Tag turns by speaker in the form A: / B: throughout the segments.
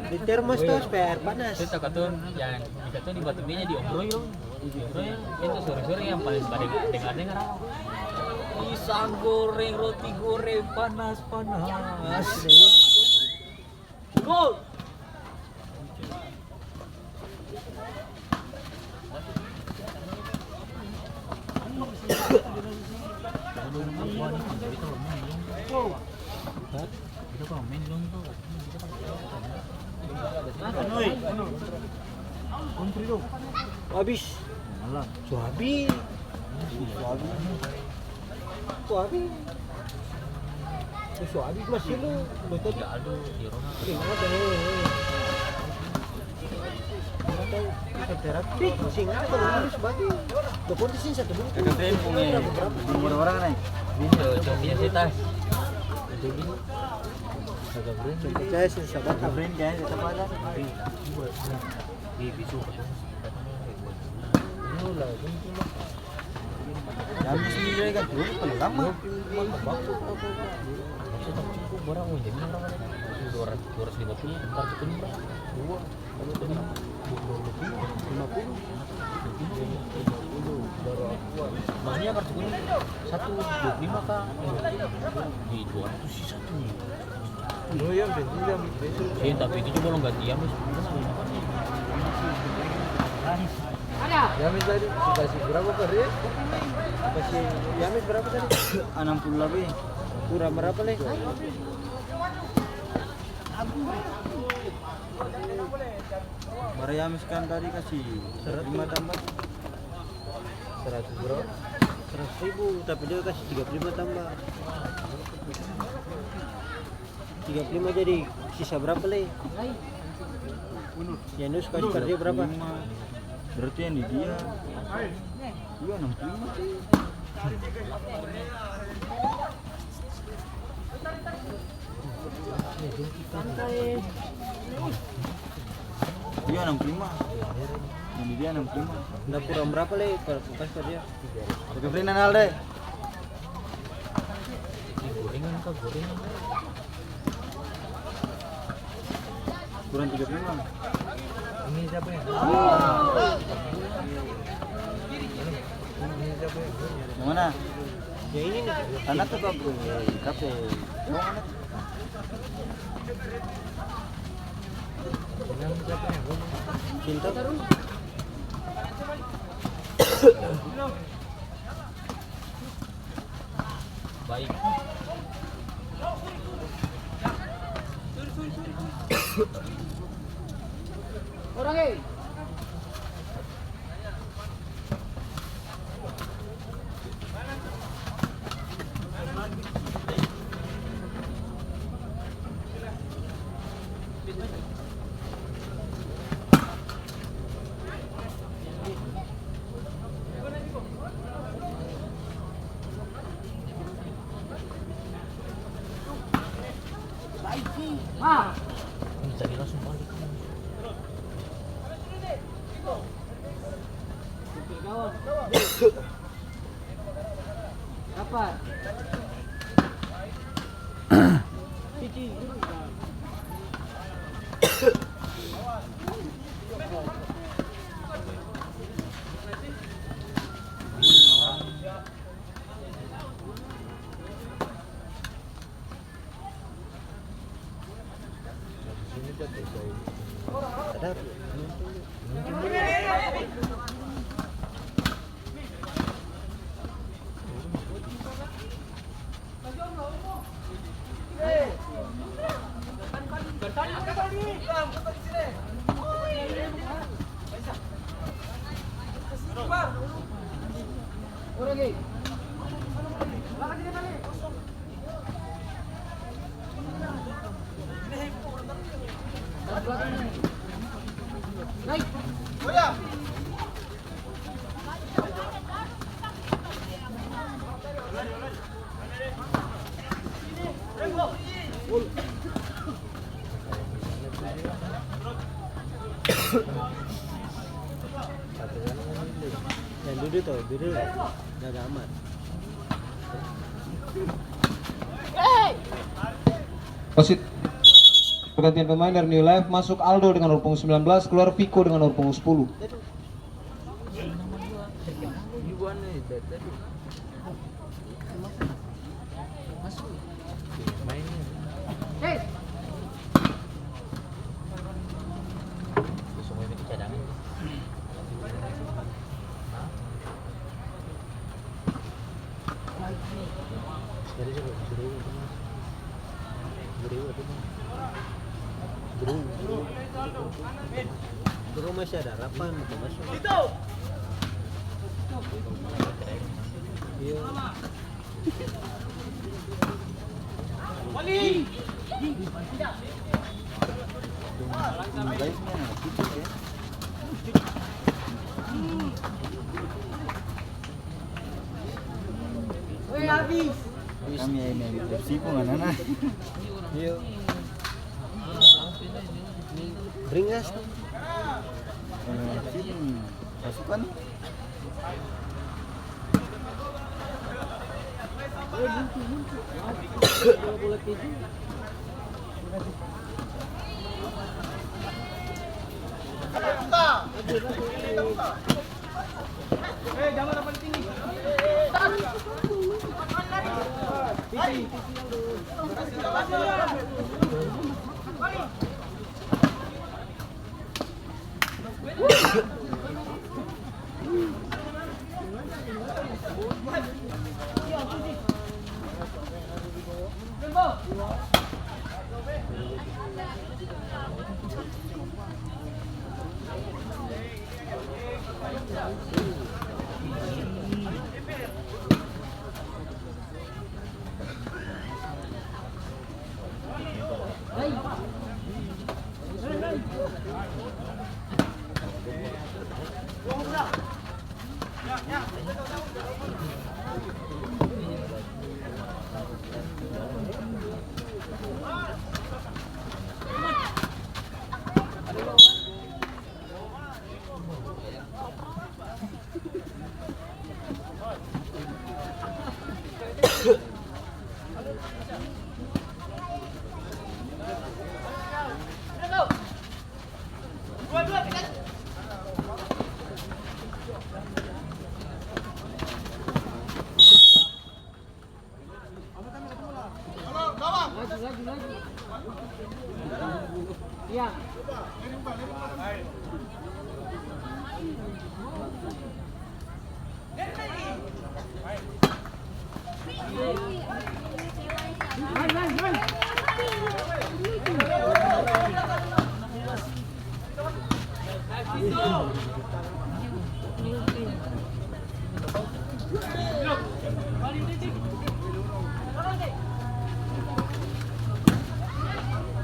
A: Di termos tuh supaya air panas.
B: Itu katun yang dikatun di batu binya diobrol dong. Diobrol itu sore-sore yang paling pada dengar-dengar. Pisang goreng, roti goreng panas-panas. Gol.
A: Habis. Suabi. Suabi masih lu. Betul.
B: Ya aduh, di Rona.
A: Terapi, singa kalau sebagai dokter di sini satu bulan.
C: Kakak friend punya nomor orang nih.
B: Bisa copinya sih tas.
A: Saya sih sahabat.
C: Kakak friend kan tetap ada.
B: Di bisu.
C: Jam sendiri kan dulu paling lama.
B: Cukup barang mau jadi berapa nih? 250 ntar cukup berapa? 50. Makanya kartu kuning 125 kah? Di 200 sih satu.
A: Oh ya, bensin jam.
B: Sih, tapi itu coba lo ganti ya, Mas.
A: Yamis tadi dikasih berapa per ya? Dikasih Yamis berapa tadi?
C: 60 lebih.
A: Kurang berapa lagi?
C: Mariamis kan tadi kasih 5 tambah
A: 100 bro. 100.000 tapi dia kasih 35 tambah. 35 jadi sisa berapa lagi? Yanus kasih per dia berapa?
C: Berarti yang di dia. Iya 65 sih. Iya 65. Yang di dia 65.
A: Udah kurang berapa lagi per dia?
C: Kakak friend Alde.
B: Ini gorengan kah? Gorengan.
C: Kurang 35.
A: Ini siapa ya?
C: Yang mana?
A: Ya ini nih.
C: Anak tuh kok kafe. Mau anak?
A: Cinta.
B: Baik. Jadi langsung balik.
A: Apa? Ada. Yang duduk tuh, duduk jaga aman.
D: Wasit Pergantian pemain dari New Life, masuk Aldo dengan nomor punggung 19, keluar Vico dengan nomor punggung 10.
A: Jadi coba Bro masih ada harapan untuk masuk. Iya.
C: Kami ini FC pun anak.
A: Iya. Beringas.
C: FC pasukan.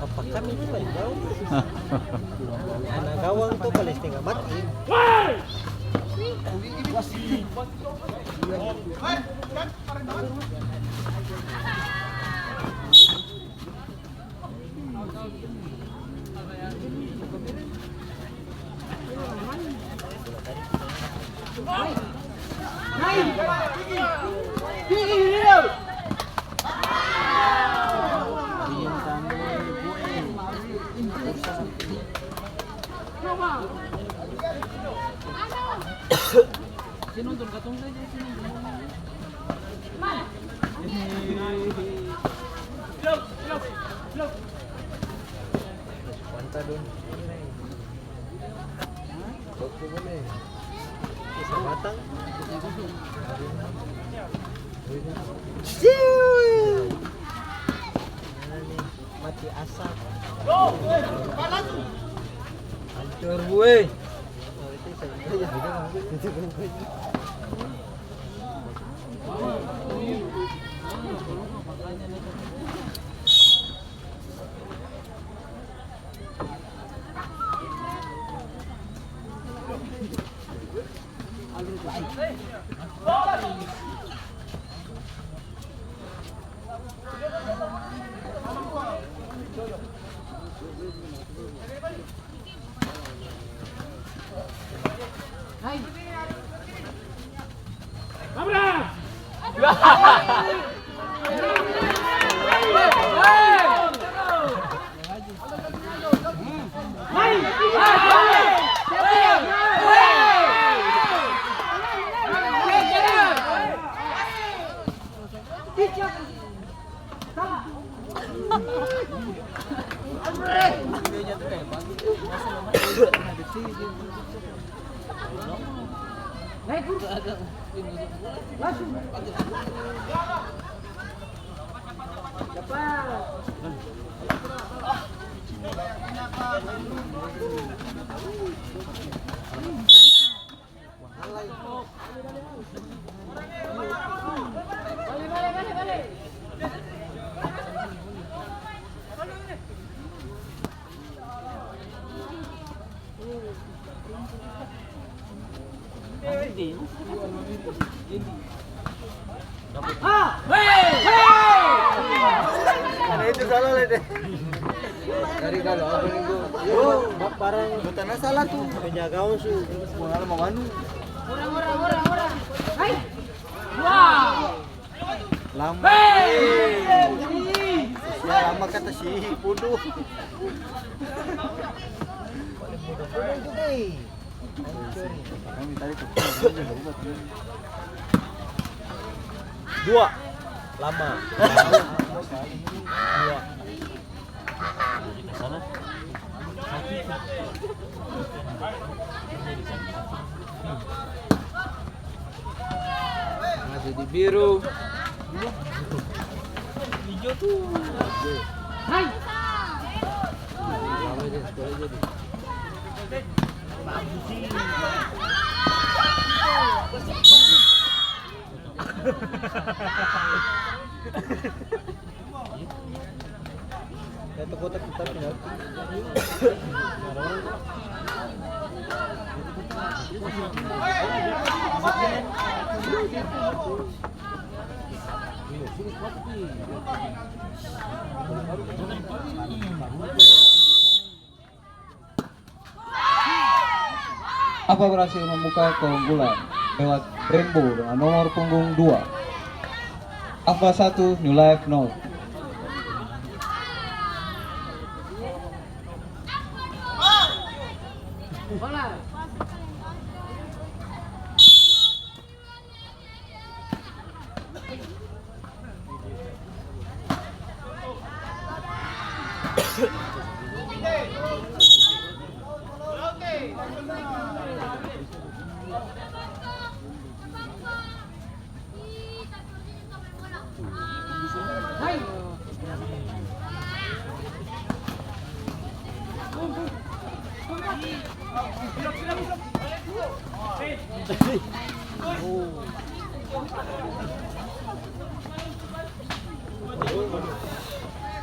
A: Apa kami itu paling jauh? Anak gawang tuh paling setengah mati. Pantadon. Oke boleh. Bisa matang. Mati asap. Hancur gue.
C: Karena itu salah lah deh.
A: Dari kalau apa minggu. Barang
C: Bukan salah tuh.
A: penjaga su.
C: Mengalah mau anu. Lama. Ya lama kata si Pudu. Kami tadi tuh.
A: Dua. Lama. Dua. Masih di biru. Hijau tuh. Hai. Lama aja sekolah jadi. Itu kotak kita tinggal.
D: Apa berhasil membuka keunggulan lewat Brembo dengan nomor punggung 2. Apa 1, New Life 0.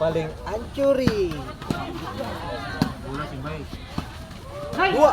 A: Paling ancuri. Dua.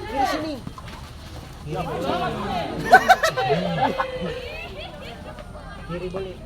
A: Di sini. Kiri balik.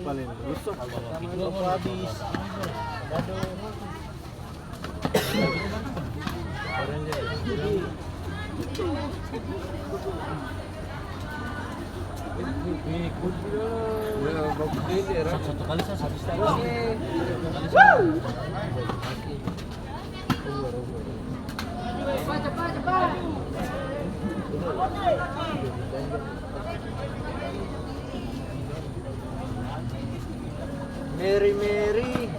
C: Paling rusuk.
A: Habis.
B: Satu kali saya habis
A: Mary Mary.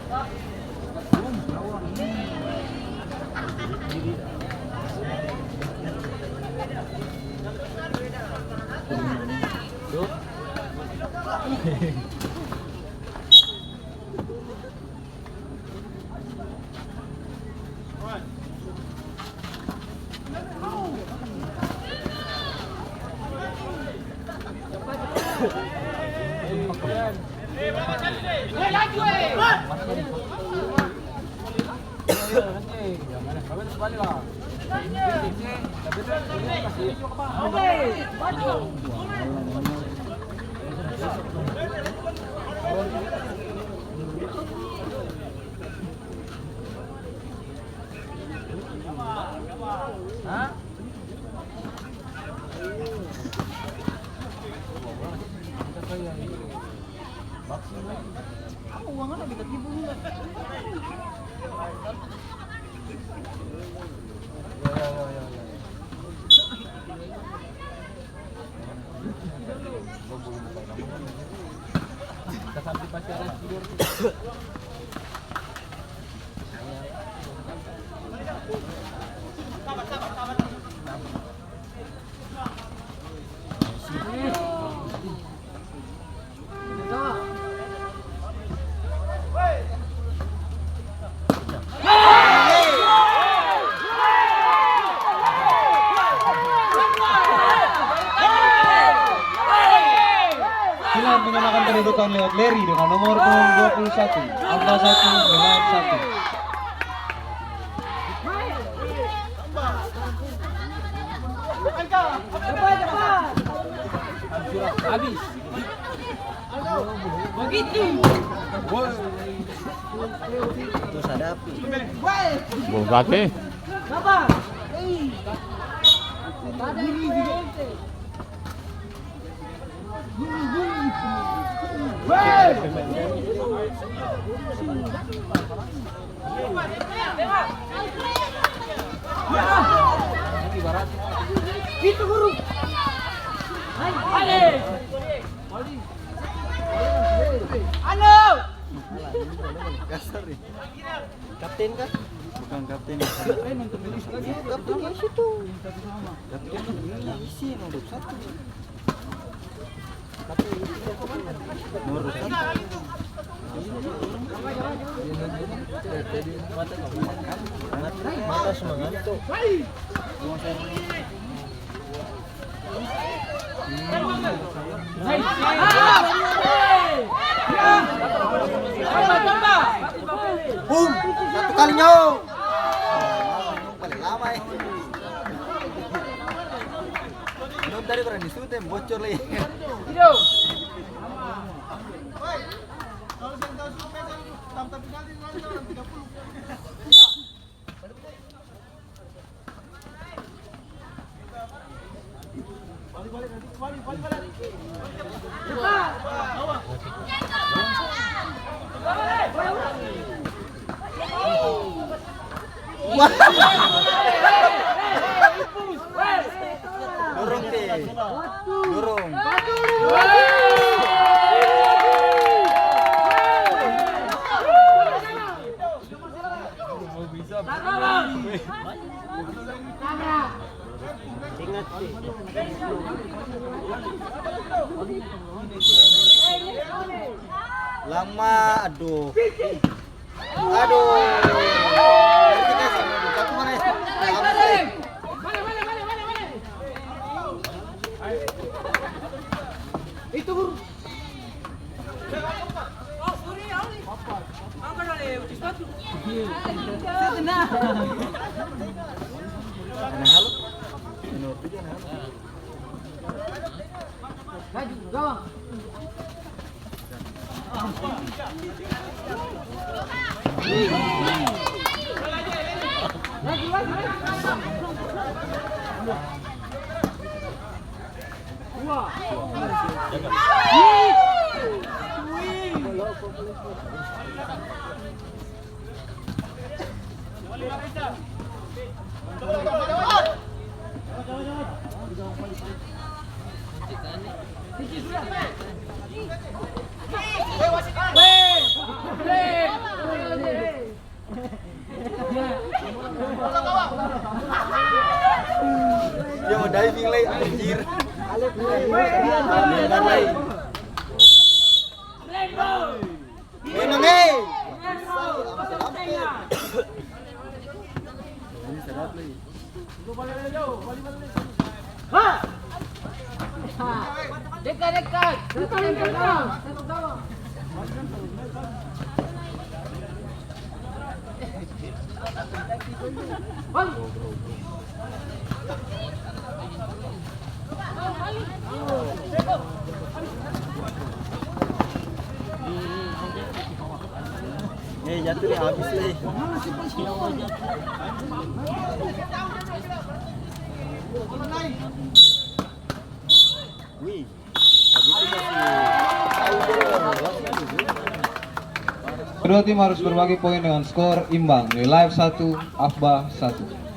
D: Silam mengenakan kedudukan lewat Leri dengan nomor punggung 21, angka 1 dengan 1.
B: Habis.
A: Terus ada api.
C: Bogate.
E: Itu guru. Halo.
A: Kasar nih. Kapten kah?
C: Bukan kapten.
A: Kapten yang situ. Kapten yang isi nomor 1. Kapten nomor 1. Mata semangat tuh. Boom, satu kali nyong. Paling lama ya. Belum tadi kurang disutem bocor lagi. Dorong deh. Dorong. Ingat sih. Lama, aduh. Aduh. Nanti kasih. Satu mana ya?
E: Itu guru.
A: Halo. Nomor 7 halo.
E: Maju, gawang.
A: Dia mau diving lagi anjir. Memang ini sedap lagi.
E: Dekat. Satu gawang.
A: Jatuh nih habis nih. Wih, begitu masih.
D: Kedua tim harus berbagi poin dengan skor imbang. Nilai Live 1, Afba 1.